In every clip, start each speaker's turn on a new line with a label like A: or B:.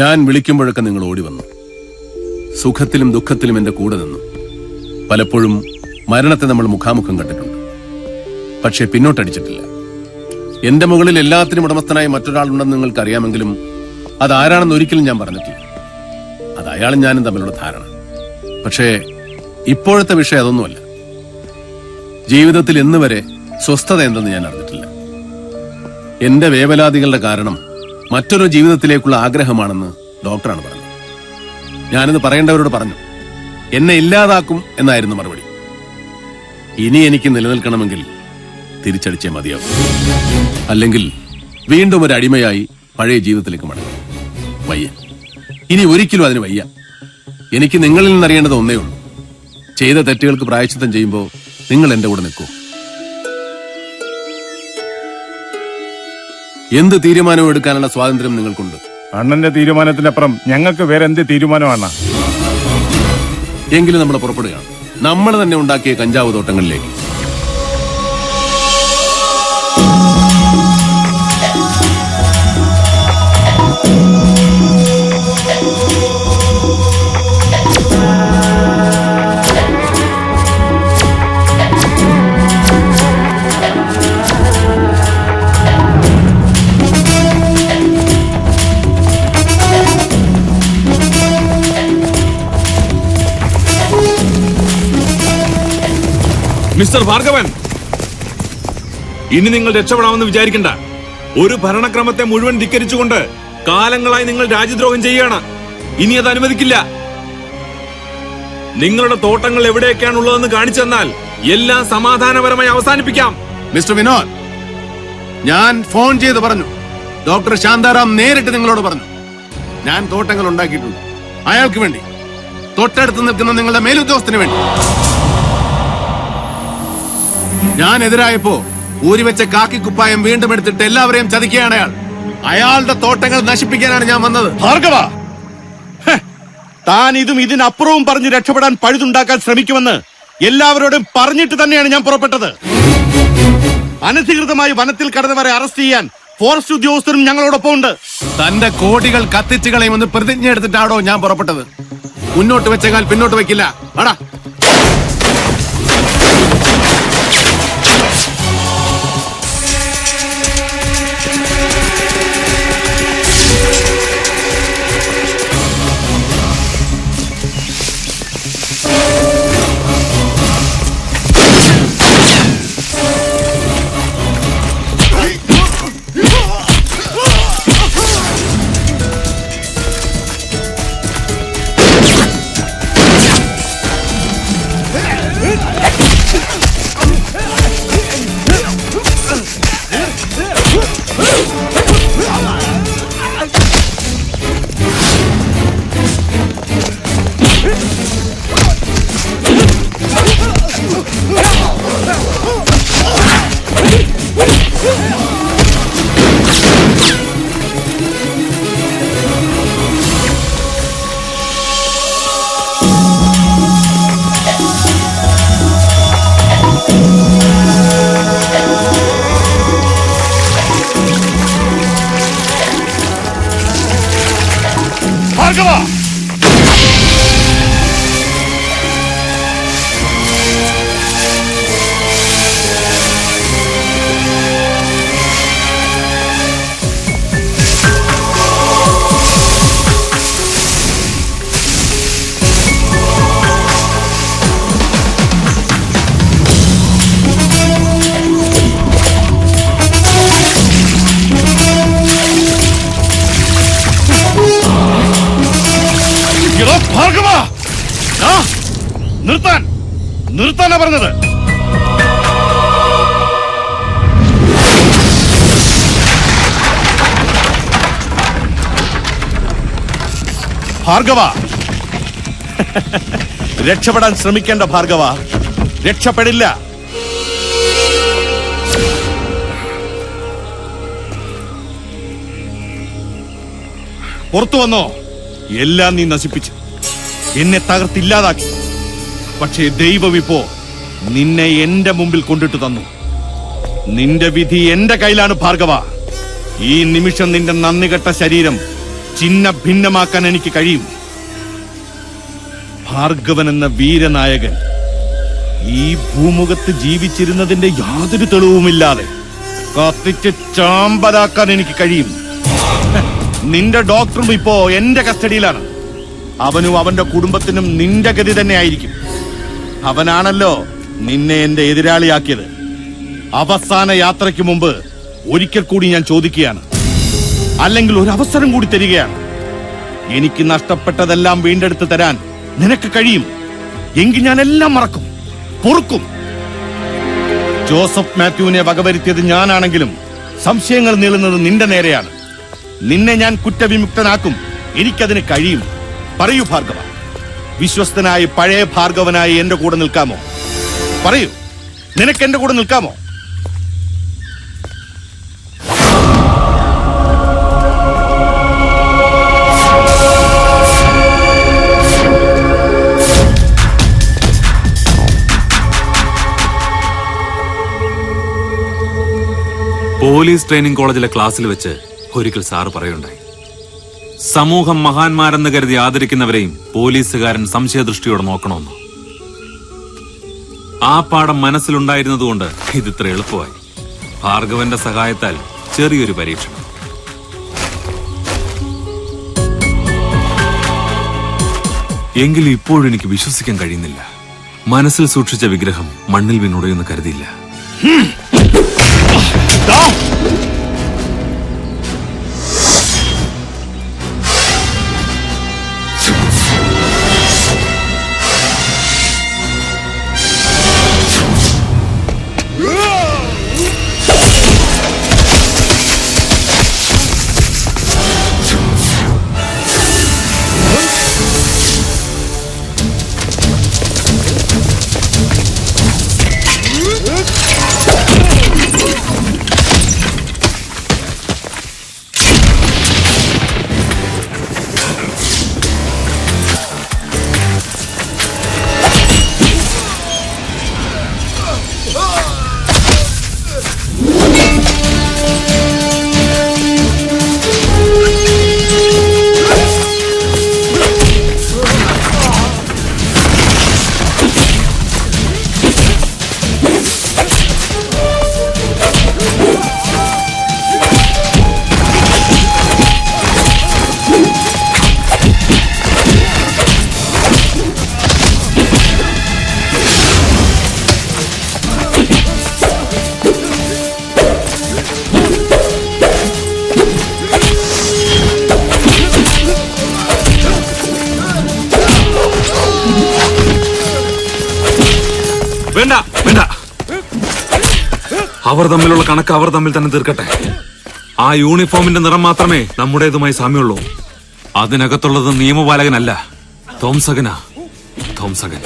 A: ഞാൻ വിളിക്കുമ്പോഴൊക്കെ നിങ്ങൾ ഓടി വന്നു. സുഖത്തിലും ദുഃഖത്തിലും എന്റെ കൂടെ നിന്നു. പലപ്പോഴും മരണത്തെ നമ്മൾ മുഖാമുഖം കണ്ടിട്ടുണ്ട്, പക്ഷെ പിന്നോട്ടടിച്ചിട്ടില്ല. എന്റെ മുകളിൽ എല്ലാത്തിനും ഉടമസ്ഥനായി മറ്റൊരാളുണ്ടെന്ന് നിങ്ങൾക്ക് അറിയാമെങ്കിലും അതാരാണെന്ന് ഒരിക്കലും ഞാൻ പറഞ്ഞിട്ടില്ല. അത് അയാളും ഞാനും തമ്മിലുള്ള ധാരണ. പക്ഷേ ഇപ്പോഴത്തെ വിഷയം അതൊന്നുമല്ല. ജീവിതത്തിൽ ഇന്ന് വരെ സ്വസ്ഥത എന്തെന്ന് ഞാൻ അറിഞ്ഞിട്ടില്ല. എന്റെ വേവലാതികളുടെ കാരണം മറ്റൊരു ജീവിതത്തിലേക്കുള്ള ആഗ്രഹമാണെന്ന് ഡോക്ടറാണ് പറഞ്ഞത്. ഞാനിത് പറയേണ്ടവരോട് പറഞ്ഞു. എന്നെ ഇല്ലാതാക്കും എന്നായിരുന്നു മറുപടി. ഇനി എനിക്ക് നിലനിൽക്കണമെങ്കിൽ തിരിച്ചടിച്ചേ മതിയാവും. അല്ലെങ്കിൽ വീണ്ടും ഒരു അടിമയായി പഴയ ജീവിതത്തിലേക്ക് മടങ്ങും. വയ്യ, ഇനി ഒരിക്കലും അതിന് വയ്യ. എനിക്ക് നിങ്ങളിൽ നിന്നറിയേണ്ടത് ഒന്നേ ഉള്ളൂ. ചെയ്ത തെറ്റുകൾക്ക് പ്രായശ്ചിത്തം ചെയ്യുമ്പോൾ നിങ്ങൾ എന്റെ കൂടെ നിൽക്കൂ. എന്ത് തീരുമാനവും എടുക്കാനുള്ള സ്വാതന്ത്ര്യം നിങ്ങൾക്കുണ്ട്.
B: അണ്ണന്റെ തീരുമാനത്തിനപ്പുറം ഞങ്ങൾക്ക് വേറെ എന്ത് തീരുമാനമാണ്?
A: എങ്കിലും നമ്മൾ പുറപ്പെടുകയാണ്, നമ്മൾ തന്നെ ഉണ്ടാക്കിയ കഞ്ചാവ് തോട്ടങ്ങളിലേക്ക്.
C: മിസ്റ്റർ ഭാർഗവൻ, ഇനി നിങ്ങൾ രക്ഷപ്പെടാമെന്ന് വിചാരിക്കണ്ട. ഒരു ഭരണക്രമത്തെ മുഴുവൻ ധിക്കരിച്ചുകൊണ്ട് കാലങ്ങളായി നിങ്ങൾ രാജ്യദ്രോഹം ചെയ്യുകയാണ്. ഇനി അത് അനുവദിക്കില്ല. നിങ്ങളുടെ തോട്ടങ്ങൾ എവിടെയൊക്കെയാണ് ഉള്ളതെന്ന് കാണിച്ചു തന്നാൽ എല്ലാം സമാധാനപരമായി അവസാനിപ്പിക്കാം.
A: മിസ്റ്റർ വിനോദ്, ഞാൻ ഫോൺ ചെയ്ത് പറഞ്ഞു. ഡോക്ടർ ശാന്താറാം നേരിട്ട് നിങ്ങളോട് പറഞ്ഞു. ഞാൻ തോട്ടങ്ങൾ ഉണ്ടാക്കിയിട്ടുണ്ട്. അയാൾക്ക് വേണ്ടി, തൊട്ടടുത്ത് നിൽക്കുന്ന നിങ്ങളുടെ മേലുദ്യോഗസ്ഥന് വേണ്ടി. ഞാൻ എതിരായപ്പോ ഊരിവെച്ച കാക്കിക്കുപ്പായം വീണ്ടും എടുത്തിട്ട് എല്ലാവരെയും ചതിക്കുകയാണ് അയാൾ. അയാളുടെ തോട്ടങ്ങൾ നശിപ്പിക്കാനാണ് ഞാൻ വന്നത്.
D: ഭാർഗവ, താൻ ഇതും ഇതിനപ്പുറവും പറഞ്ഞ് രക്ഷപ്പെടാൻ പഴുതുണ്ടാക്കാൻ ശ്രമിക്കുമെന്ന് എല്ലാവരോടും പറഞ്ഞിട്ട് തന്നെയാണ് ഞാൻ പുറപ്പെട്ടത്. അനധികൃതമായി വനത്തിൽ കടന്നവരെ അറസ്റ്റ് ചെയ്യാൻ ഫോറസ്റ്റ് ഉദ്യോഗസ്ഥരും ഞങ്ങളോടൊപ്പം ഉണ്ട്.
A: തന്റെ കോടികൾ കത്തിച്ചു കളയുമെന്ന് പ്രതിജ്ഞ എടുത്തിട്ടാണോ ഞാൻ പുറപ്പെട്ടത്? മുന്നോട്ട് വെച്ചേക്കാൾ പിന്നോട്ട് വെക്കില്ല. അടാ,
D: നിർത്താനാ പറഞ്ഞത്. ഭാർഗവ, രക്ഷപ്പെടാൻ ശ്രമിക്കേണ്ട ഭാർഗവ, രക്ഷപ്പെടില്ല. പുറത്തു വന്നോ? എല്ലാം നീ നശിപ്പിച്ചു, എന്നെ തകർത്തില്ലാതാക്കി. പക്ഷേ ദൈവം ഇപ്പോ നിന്നെ എന്റെ മുമ്പിൽ കൊണ്ടിട്ട് തന്നു. നിന്റെ വിധി എന്റെ കയ്യിലാണ് ഭാർഗവ. ഈ നിമിഷം നിന്റെ നന്ദികെട്ട ശരീരം ചിന്ന ഭിന്നമാക്കാൻ എനിക്ക് കഴിയും. ഭാർഗവൻ എന്ന വീരനായകൻ ഈ ഭൂമുഖത്ത് ജീവിച്ചിരുന്നതിന്റെ യാതൊരു തെളിവുമില്ലാതെ കത്തിച്ച് ചാമ്പലാക്കാൻ എനിക്ക് കഴിയും. നിന്റെ ഡോക്ടറും ഇപ്പോ എന്റെ കസ്റ്റഡിയിലാണ്. അവനും അവന്റെ കുടുംബത്തിനും നിന്റെ ഗതി തന്നെ ആയിരിക്കും. അവനാണല്ലോ നിന്നെ എന്റെ എതിരാളിയാക്കിയത്. അവസാന യാത്രയ്ക്ക് മുമ്പ് ഒരിക്കൽ കൂടി ഞാൻ ചോദിക്കുകയാണ്, അല്ലെങ്കിൽ ഒരു അവസരം കൂടി തരികയാണ്. എനിക്ക് നഷ്ടപ്പെട്ടതെല്ലാം വീണ്ടെടുത്ത് തരാൻ നിനക്ക് കഴിയും എങ്കിൽ ഞാൻ എല്ലാം മറക്കും, പൊറുക്കും. ജോസഫ് മാത്യുവിനെ വകവരുത്തിയത് ഞാനാണെങ്കിലും സംശയങ്ങൾ നീളുന്നത് നിന്റെ നേരെയാണ്. നിന്നെ ഞാൻ കുറ്റവിമുക്തനാക്കും. എനിക്കതിന് കഴിയും. പറയൂ ഭാർഗവ, വിശ്വസ്തനായി പഴയ ഭാർഗവനായി എന്റെ കൂടെ നിൽക്കാമോ? പറയൂ, നിനക്ക് എന്റെ കൂടെ നിൽക്കാമോ?
C: പോലീസ് ട്രെയിനിങ് കോളേജിലെ ക്ലാസ്സിൽ വെച്ച് ഒരിക്കൽ സാറ് പറയുണ്ടായി, സമൂഹം മഹാന്മാരെന്ന് കരുതി ആദരിക്കുന്നവരെയും പോലീസുകാരൻ സംശയദൃഷ്ടിയോടെ നോക്കണമെന്ന്. ആ പാഠം മനസ്സിലുണ്ടായിരുന്നതുകൊണ്ട് ഇതിത്ര എളുപ്പമായി. ഭാർഗവന്റെ സഹായത്താൽ ചെറിയൊരു പരീക്ഷണം. എങ്കിലും ഇപ്പോഴും എനിക്ക് വിശ്വസിക്കാൻ കഴിയുന്നില്ല. മനസ്സിൽ സൂക്ഷിച്ച വിഗ്രഹം മണ്ണിൽ വീണുടയുമെന്ന് കരുതിയില്ല. വേണ്ട വേണ്ട, അവർ തമ്മിലുള്ള കണക്ക് അവർ തമ്മിൽ തന്നെ തീർക്കട്ടെ. ആ യൂണിഫോമിന്റെ നിറം മാത്രമേ നമ്മുടേതുമായി സാമ്യമുള്ളൂ. അതിനകത്തുള്ളത് നിയമപാലകനല്ല, തോംസകനാ. തോംസകൻ.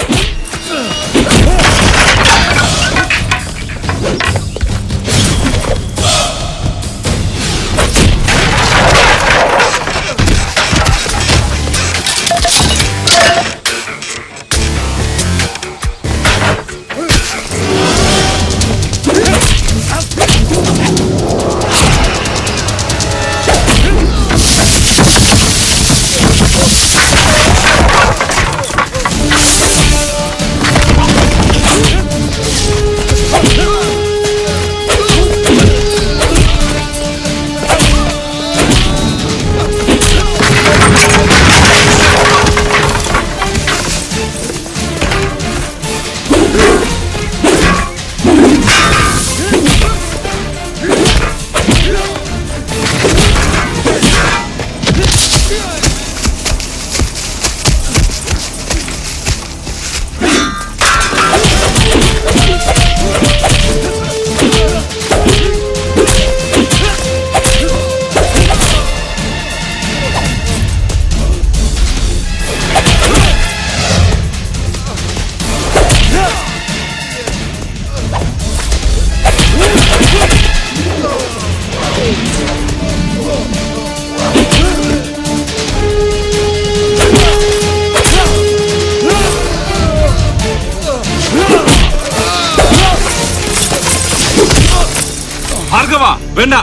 C: ഭാർഗവ വേണ്ട.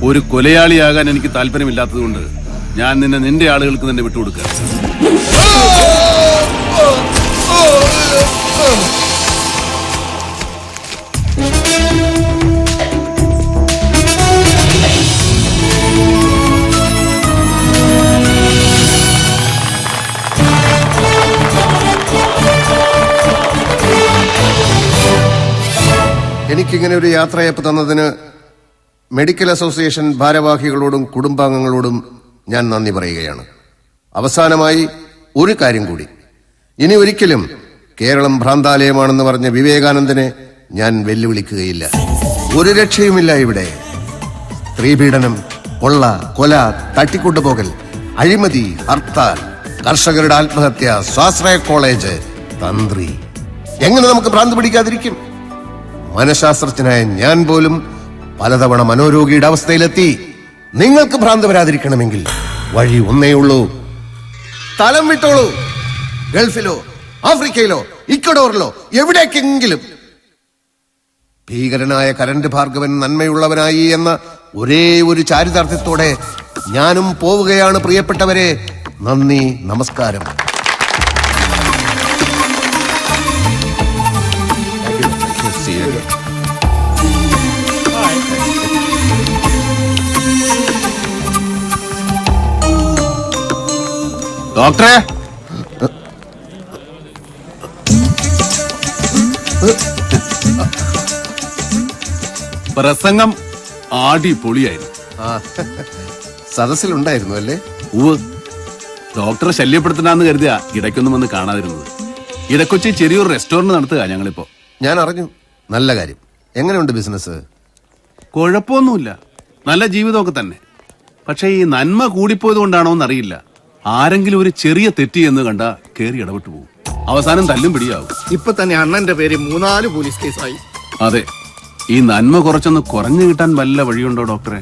A: ഒരു കൊലയാളിയാകാൻ എനിക്ക് താല്പര്യമില്ലാത്തതുകൊണ്ട് ഞാൻ നിന്നെ നിന്റെ ആളുകൾക്ക് തന്നെ വിട്ടുകൊടുക്കുക.
E: എനിക്കിങ്ങനെ ഒരു യാത്രയപ്പ് തന്നതിന് മെഡിക്കൽ അസോസിയേഷൻ ഭാരവാഹികളോടും കുടുംബാംഗങ്ങളോടും ഞാൻ നന്ദി പറയുകയാണ്. അവസാനമായി ഒരു കാര്യം കൂടി. ഇനി ഒരിക്കലും കേരളം ഭ്രാന്താലയമാണെന്ന് പറഞ്ഞ വിവേകാനന്ദനെ ഞാൻ വെല്ലുവിളിക്കുകയില്ല. ഒരു രക്ഷയുമില്ല ഇവിടെ. സ്ത്രീപീഡനം, കൊള്ള, കൊല, തട്ടിക്കൊണ്ടുപോകൽ, അഴിമതി, ഹർത്താൽ, കർഷകരുടെ ആത്മഹത്യ, സ്വാശ്രയ കോളേജ്, തന്ത്രി. എങ്ങനെ നമുക്ക് ഭ്രാന്ത് പിടിക്കാതിരിക്കും? മനഃശാസ്ത്രജ്ഞനായ ഞാൻ പോലും പലതവണ മനോരോഗിയുടെ അവസ്ഥയിലെത്തി. നിങ്ങൾക്ക് ഭ്രാന്ത് വരാതിരിക്കണമെങ്കിൽ വഴി ഒന്നേയുള്ളൂ. സ്ഥലം വിട്ടോളൂ. ഗൾഫിലോ ആഫ്രിക്കയിലോ ഇക്വഡോറിലോ എവിടേക്കെങ്കിലും. ഭീകരനായ കരണ്ട് ഭാർഗവൻ നന്മയുള്ളവനായി എന്ന ഒരേ ഒരു ചാരിതാർത്ഥ്യത്തോടെ ഞാനും പോവുകയാണ്. പ്രിയപ്പെട്ടവരെ, നന്ദി, നമസ്കാരം.
A: ഡോക്ടറെ, പ്രസംഗം അടിപൊളിയായിരുന്നു.
E: സദസ്സിലുണ്ടായിരുന്നു അല്ലേ?
A: ഉവ്, ഡോക്ടറെ ശല്യപ്പെടുത്തണമെന്ന് കരുതിയാ ഇടയ്ക്കൊന്നും വന്ന് കാണാതിരുന്നത്. ഇടക്കൊച്ചി ചെറിയൊരു റെസ്റ്റോറന്റ് നടത്തുക ഞങ്ങളിപ്പോ.
E: ഞാൻ അറിഞ്ഞു. നല്ല കാര്യം. എങ്ങനെയുണ്ട് ബിസിനസ്?
A: കുഴപ്പമൊന്നുമില്ല, നല്ല ജീവിതമൊക്കെ തന്നെ. പക്ഷെ ഈ നന്മ കൂടിപ്പോയത് കൊണ്ടാണോ എന്നറിയില്ല, ആരെങ്കിലും ഒരു ചെറിയ തെറ്റി എന്ന് കണ്ട കേറി ഇടപെട്ടു പോകും. അവസാനം തല്ലും പിടിയാവും.
F: ഇപ്പൊ തന്നെ അണ്ണന്റെ പേര് 3-4 പോലീസ് കേസായി.
A: അതെ, ഈ നന്മ കുറച്ചൊന്ന് കുറഞ്ഞു കിട്ടാൻ വല്ല വഴിയുണ്ടോ ഡോക്ടറെ?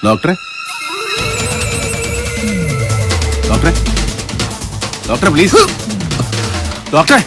A: ഡോക്ടറെ, ഡോക്ടറെ, ഡോക്ടറെ പ്ലീസ്, ഡോക്ടറെ.